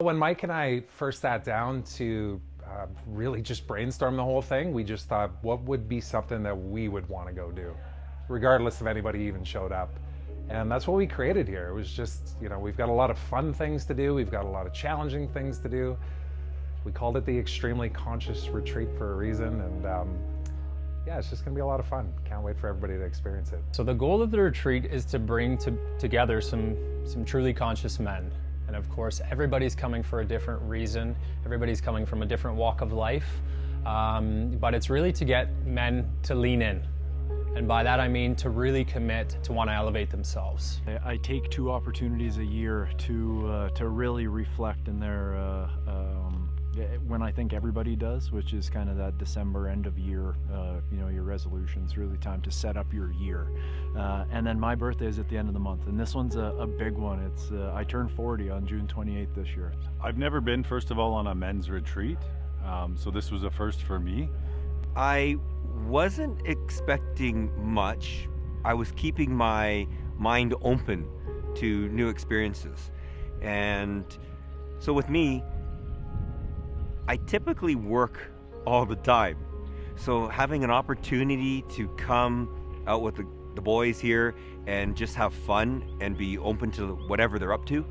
When Mike and I first sat down to really just brainstorm the whole thing, we just thought, what would be something that we would want to go do, regardless if anybody even showed up. And that's what we created here. It was just, we've got a lot of fun things to do. We've got a lot of challenging things to do. We called it the Extremely Conscious Retreat for a reason. And yeah, it's just going to be a lot of fun. Can't wait for everybody to experience it. So the goal of the retreat is to bring together some truly conscious men. And of course, everybody's coming for a different reason. Everybody's coming from a different walk of life. But it's really to get men to lean in. And by that I mean to really commit to want to elevate themselves. I take 2 opportunities a year to really reflect in there when I think everybody does, which is kind of that December end of year, your resolutions, really time to set up your year. And then my birthday is at the end of the month, and this one's a big one. It's I turned 40 on June 28th this year. I've never been, first of all, on a men's retreat, so this was a first for me. I wasn't expecting much. I was keeping my mind open to new experiences. And so with me, I typically work all the time. So having an opportunity to come out with the boys here and just have fun and be open to whatever they're up to,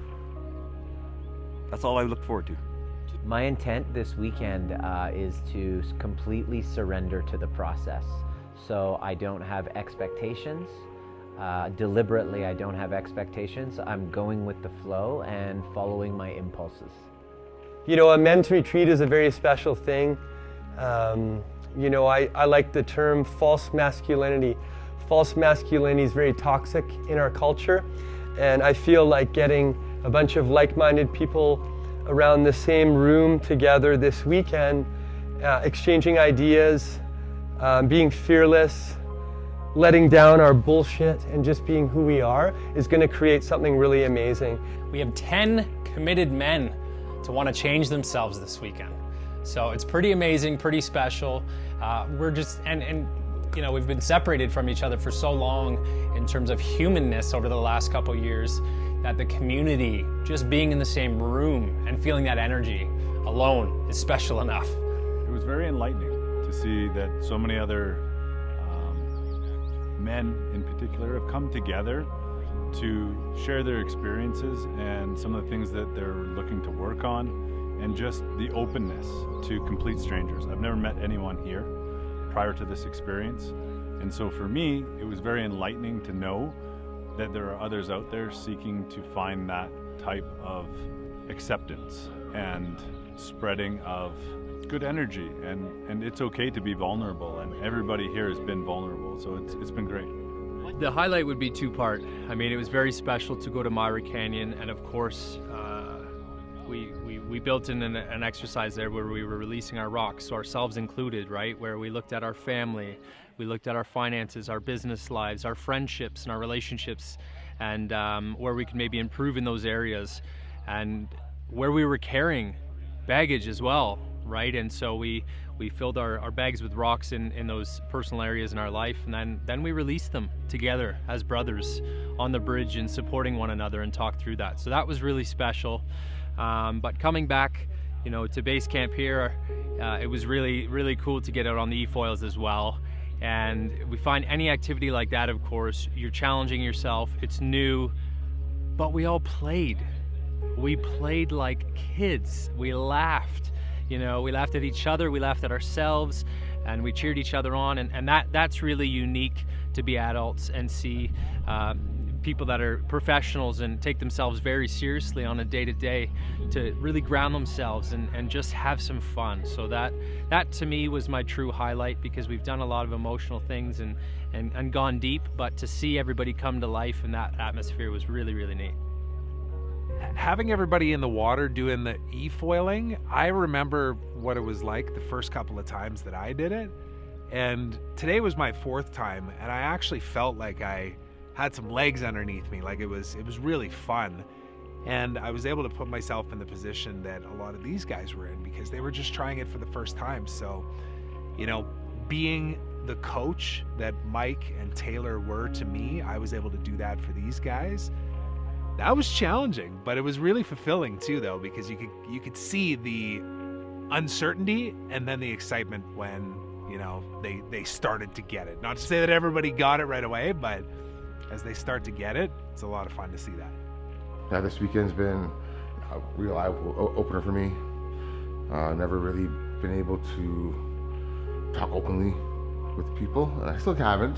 that's all I look forward to. My intent this weekend is to completely surrender to the process. So I don't have expectations. Deliberately, I don't have expectations. I'm going with the flow and following my impulses. A men's retreat is a very special thing. I like the term false masculinity. False masculinity is very toxic in our culture. And I feel like getting a bunch of like-minded people around the same room together this weekend, exchanging ideas, being fearless, letting down our bullshit and just being who we are is going to create something really amazing. We have 10 committed men to want to change themselves this weekend. So it's pretty amazing, pretty special. We're just, we've been separated from each other for so long in terms of humanness over the last couple years, that the community, just being in the same room and feeling that energy alone is special enough. It was very enlightening to see that so many other men in particular have come together to share their experiences and some of the things that they're looking to work on, and just the openness to complete strangers. I've never met anyone here prior to this experience, and so for me it was very enlightening to know that there are others out there seeking to find that type of acceptance and spreading of good energy, and it's okay to be vulnerable, and everybody here has been vulnerable, so it's been great. The highlight would be 2-part. I mean, it was very special to go to Myra Canyon, and of course we built in an exercise there where we were releasing our rocks, so ourselves included, right, where we looked at our family, we looked at our finances, our business lives, our friendships and our relationships, and where we can maybe improve in those areas, and where we were carrying baggage as well, right? And so we filled our bags with rocks in those personal areas in our life, and then we released them together as brothers on the bridge and supporting one another and talked through that. So that was really special. But coming back, to base camp here, it was really, really cool to get out on the e-foils as well. And we find any activity like that, of course, you're challenging yourself, it's new, but we all played. We played like kids. We laughed. We laughed at each other, we laughed at ourselves, and we cheered each other on, and that's really unique to be adults and see people that are professionals and take themselves very seriously on a day-to-day to really ground themselves and just have some fun. So that to me was my true highlight, because we've done a lot of emotional things and gone deep, but to see everybody come to life in that atmosphere was really, really neat. Having everybody in the water doing the e-foiling, I remember what it was like the first couple of times that I did it. And today was my 4th time, and I actually felt like I had some legs underneath me. Like it was really fun. And I was able to put myself in the position that a lot of these guys were in, because they were just trying it for the first time. So, being the coach that Mike and Taylor were to me, I was able to do that for these guys. That was challenging, but it was really fulfilling too, though, because you could see the uncertainty and then the excitement when, you know, they started to get it. Not to say that everybody got it right away, but as they start to get it, it's a lot of fun to see that. Yeah, this weekend's been a real eye-opener for me. Never really been able to talk openly with people, and I still haven't,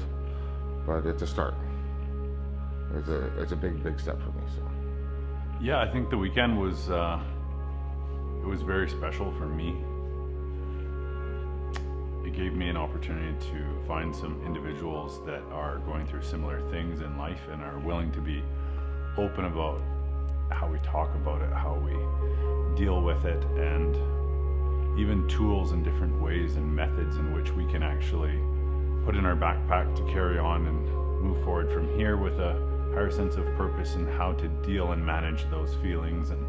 but it's a start. It's a big step for me. So. Yeah, I think the weekend was it was very special for me. It gave me an opportunity to find some individuals that are going through similar things in life and are willing to be open about how we talk about it, how we deal with it, and even tools and different ways and methods in which we can actually put in our backpack to carry on and move forward from here with a higher sense of purpose and how to deal and manage those feelings and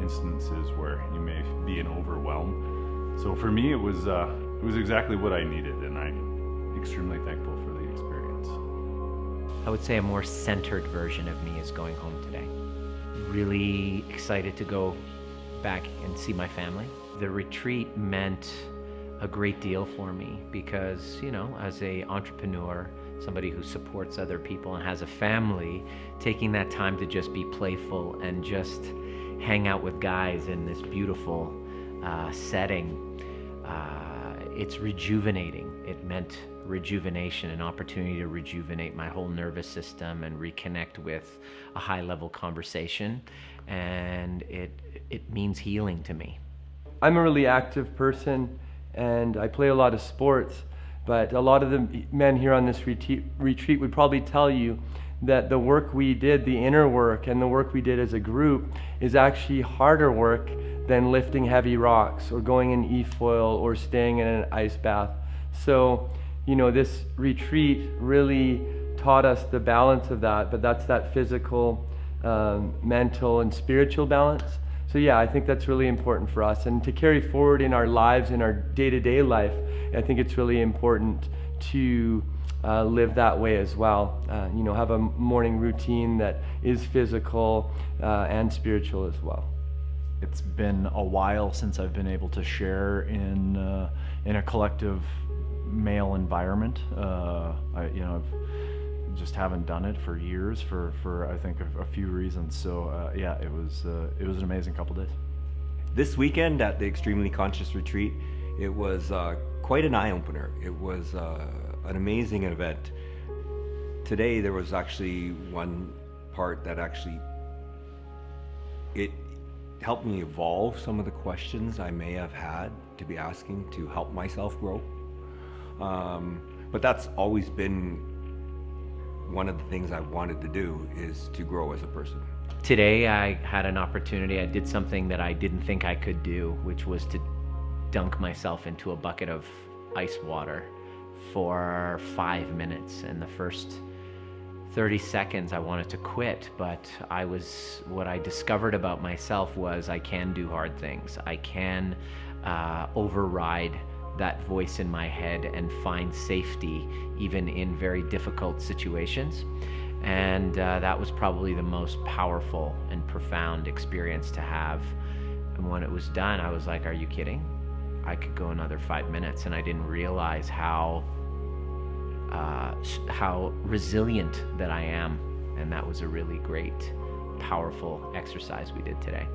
instances where you may be in overwhelm. So for me, it was exactly what I needed, and I'm extremely thankful for the experience. I would say a more centered version of me is going home today. Really excited to go back and see my family. The retreat meant a great deal for me because, you know, as an entrepreneur, somebody who supports other people and has a family, taking that time to just be playful and just hang out with guys in this beautiful setting, it's rejuvenating. It meant rejuvenation, an opportunity to rejuvenate my whole nervous system and reconnect with a high-level conversation, and it means healing to me. I'm a really active person and I play a lot of sports, but a lot of the men here on this retreat would probably tell you that the work we did, the inner work and the work we did as a group, is actually harder work than lifting heavy rocks or going in e-foil or staying in an ice bath. So, you know, this retreat really taught us the balance of that, but that's that physical, mental and spiritual balance. So yeah, I think that's really important for us, and to carry forward in our lives, in our day-to-day life, I think it's really important to live that way as well. You know, have a morning routine that is physical and spiritual as well. It's been a while since I've been able to share in a collective male environment. I've just haven't done it for years for I think a few reasons. So yeah, it was an amazing couple days. This weekend at the Extremely Conscious Retreat, it was quite an eye-opener. It was an amazing event. Today there was actually one part that actually it helped me evolve some of the questions I may have had to be asking to help myself grow. But that's always been one of the things I wanted to do, is to grow as a person. Today I had an opportunity. I did something that I didn't think I could do, which was to dunk myself into a bucket of ice water for 5 minutes. And the first 30 seconds I wanted to quit, but what I discovered about myself was I can do hard things. I can override that voice in my head and find safety even in very difficult situations. And that was probably the most powerful and profound experience to have. And when it was done, I was like, are you kidding? I could go another 5 minutes, and I didn't realize how resilient that I am. And that was a really great, powerful exercise we did today.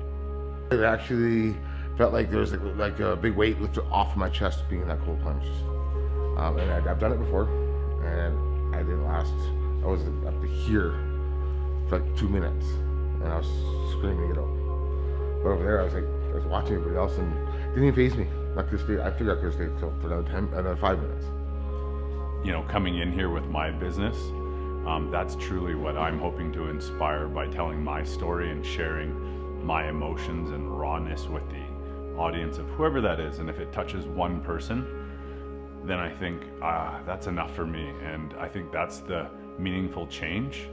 It actually felt like there was like a big weight lifted off of my chest being in that cold plunge. And I've done it before, and I didn't last. I was up to here for like 2 minutes, and I was screaming it out. But over there, I was watching everybody else, and it didn't even faze me. I figured I could stay for another 5 minutes. You know, coming in here with my business, that's truly what I'm hoping to inspire by telling my story and sharing my emotions and rawness with the audience of whoever that is. And if it touches one person, then I think that's enough for me. And I think that's the meaningful change.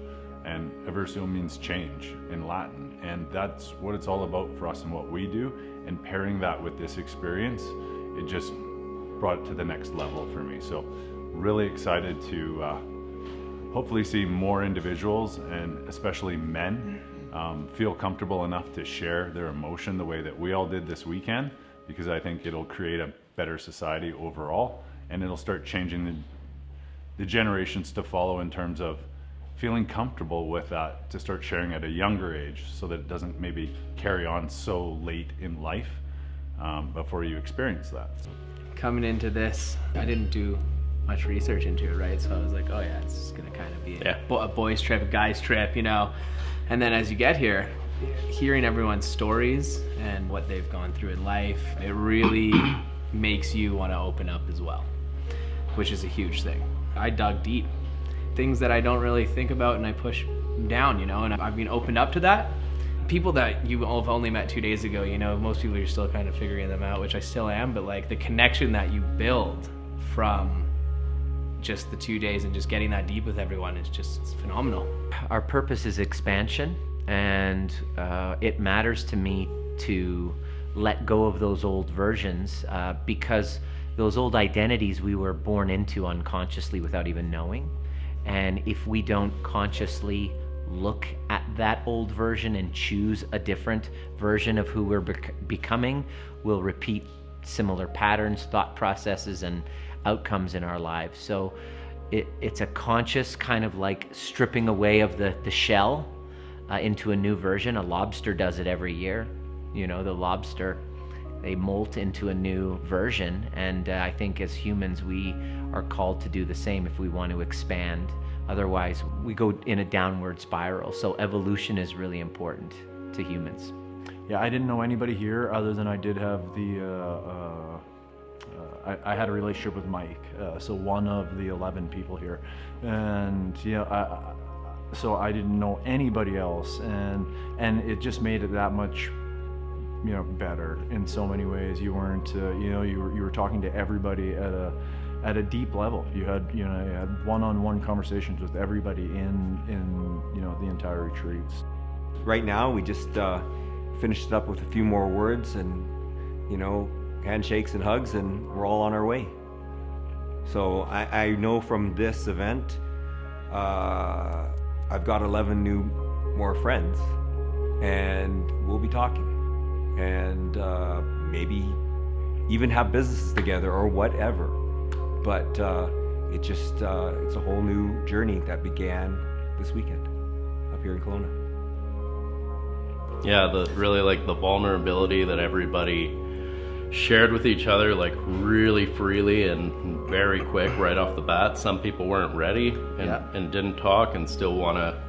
And aversio means change in Latin. And that's what it's all about for us and what we do. And pairing that with this experience, it just brought it to the next level for me. So really excited to hopefully see more individuals, and especially men, feel comfortable enough to share their emotion the way that we all did this weekend, because I think it'll create a better society overall, and it'll start changing the generations to follow in terms of feeling comfortable with that, to start sharing at a younger age, so that it doesn't maybe carry on so late in life before you experience that. Coming into this, I didn't do much research into it, right? So I was like, oh yeah, it's just gonna kind of be a boys trip, a guys trip, you know. And then as you get here, hearing everyone's stories and what they've gone through in life, it really makes you want to open up as well, which is a huge thing. I dug deep. Things that I don't really think about and I push down, you know, and I've been opened up to that. People that you've only met 2 days ago, you know, most people you're still kind of figuring them out, which I still am, but like the connection that you build from just the 2 days and just getting that deep with everyone is just phenomenal. Our purpose is expansion, and it matters to me to let go of those old versions because those old identities we were born into unconsciously without even knowing. And if we don't consciously look at that old version and choose a different version of who we're becoming, we'll repeat similar patterns, thought processes, and outcomes in our lives. So it's a conscious kind of like stripping away of the shell into a new version. A lobster does it every year. You know, the lobster, they molt into a new version, and I think as humans we are called to do the same if we want to expand. Otherwise we go in a downward spiral. So evolution is really important to humans. Yeah, I didn't know anybody here other than I did have I had a relationship with Mike, so one of the 11 people here, and so I didn't know anybody else, and it just made it that much, you know, better in so many ways. You weren't, you were talking to everybody at a deep level. You had one-on-one conversations with everybody in the entire retreats. Right now, we just finished it up with a few more words and, handshakes and hugs, and we're all on our way. So I know from this event, I've got 11 more friends, and we'll be talking, and maybe even have businesses together or whatever. But it's a whole new journey that began this weekend up here in Kelowna. Yeah, really the vulnerability that everybody shared with each other, like really freely and very quick right off the bat. Some people weren't ready and didn't talk and still want to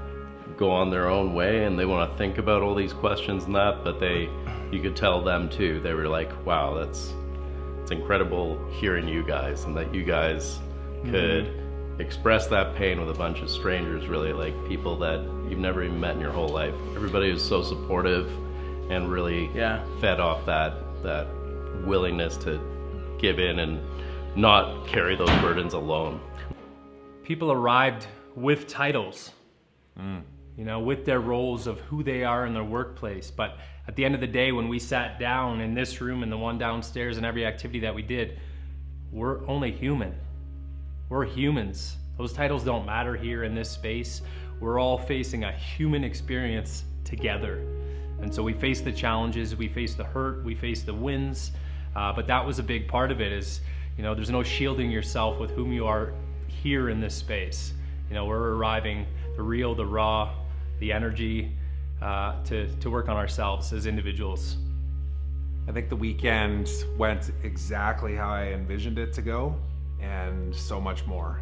go on their own way, and they want to think about all these questions and that, but you could tell them too. They were like, wow, it's incredible hearing you guys, and that you guys could express that pain with a bunch of strangers, really, like people that you've never even met in your whole life. Everybody was so supportive and really fed off that willingness to give in and not carry those burdens alone. People arrived with titles, with their roles of who they are in their workplace. But at the end of the day, when we sat down in this room and the one downstairs and every activity that we did, we're only human. We're humans. Those titles don't matter here in this space. We're all facing a human experience together. And so we face the challenges, we face the hurt, we face the wins, but that was a big part of it is, there's no shielding yourself with whom you are here in this space. We're arriving, the real, the raw, the energy to work on ourselves as individuals. I think the weekend went exactly how I envisioned it to go, and so much more.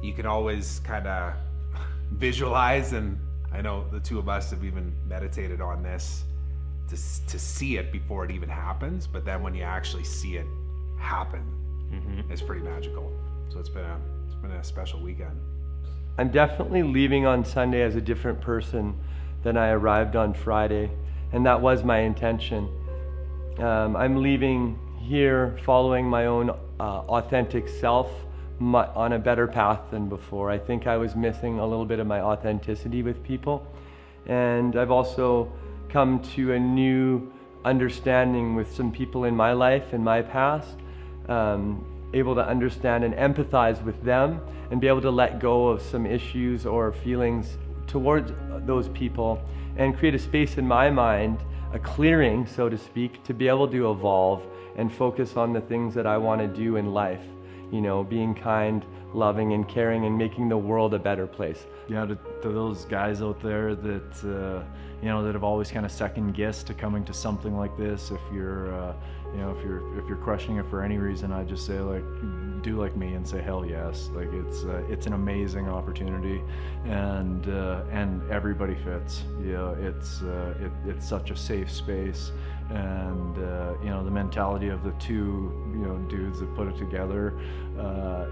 You can always kind of visualize, and I know the two of us have even meditated on this to see it before it even happens, but then when you actually see it happen, it's pretty magical. So it's been a special weekend. I'm definitely leaving on Sunday as a different person than I arrived on Friday, and that was my intention. I'm leaving here following my own authentic self on a better path than before. I think I was missing a little bit of my authenticity with people, and I've also come to a new understanding with some people in my life, in my past, able to understand and empathize with them and be able to let go of some issues or feelings towards those people and create a space in my mind, a clearing, so to speak, to be able to evolve and focus on the things that I want to do in life. You know, being kind, loving, and caring, and making the world a better place. Yeah, to those guys out there that you know, that have always kind of second guessed to coming to something like this, if you're you know, if you're crushing it for any reason, I just say, like, do like me and say hell yes. Like, it's an amazing opportunity, and everybody fits. You know, it's such a safe space, and you know, the mentality of the two, you know, dudes that put it together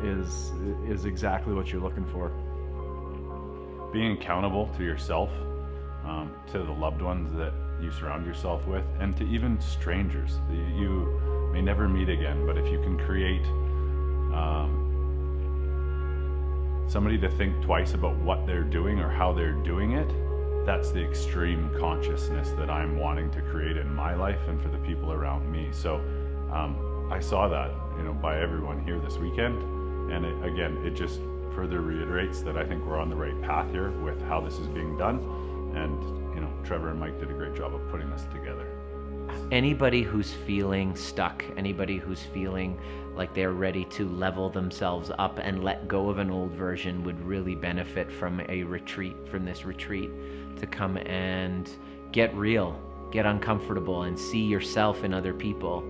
is exactly what you're looking for. Being accountable to yourself, to the loved ones that you surround yourself with, and to even strangers that you may never meet again, but if you can create somebody to think twice about what they're doing or how they're doing it, that's the extreme consciousness that I'm wanting to create in my life and for the people around me. So I saw that, you know, by everyone here this weekend, and it just further reiterates that I think we're on the right path here with how this is being done. And, you know, Trevor and Mike did a great job of putting this together. Anybody who's feeling stuck, anybody who's feeling like they're ready to level themselves up and let go of an old version would really benefit from a retreat, from this retreat, to come and get real, get uncomfortable, and see yourself in other people.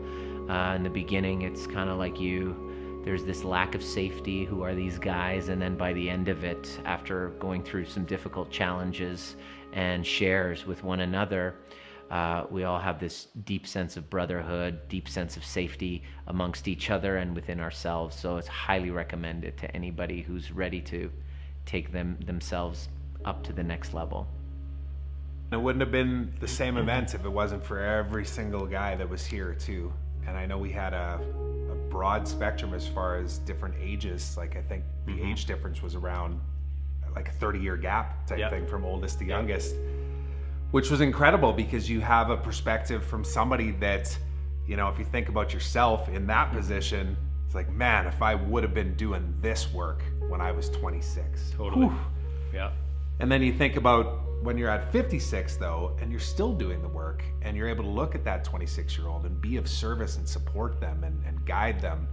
In the beginning, it's kind of like there's this lack of safety. Who are these guys? And then by the end of it, after going through some difficult challenges and shares with one another, we all have this deep sense of brotherhood, deep sense of safety amongst each other and within ourselves. So it's highly recommended to anybody who's ready to take themselves up to the next level. It wouldn't have been the same event if it wasn't for every single guy that was here too. And I know we had a broad spectrum as far as different ages. Like, I think the age difference was around like a 30-year gap type thing from oldest to youngest, which was incredible because you have a perspective from somebody that, you know, if you think about yourself in that position, it's like, man, if I would have been doing this work when I was 26. Totally. Whew. Yeah. And then you think about when you're at 56 though, and you're still doing the work, and you're able to look at that 26-year-old and be of service and support them and guide them,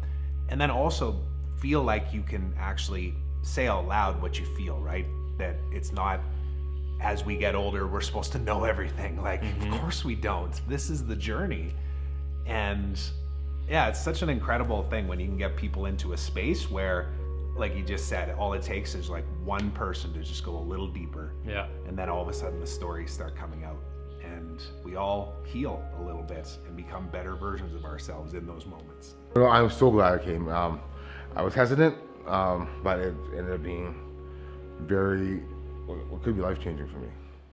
and then also feel like you can actually say out loud what you feel, right? That it's not, as we get older, we're supposed to know everything. Like, of course we don't. This is the journey. And yeah, it's such an incredible thing when you can get people into a space where, like you just said, all it takes is like one person to just go a little deeper. Yeah. And then all of a sudden the stories start coming out, and we all heal a little bit and become better versions of ourselves in those moments. You know, I'm so glad I came. I was hesitant, but it ended up being what could be life-changing for me.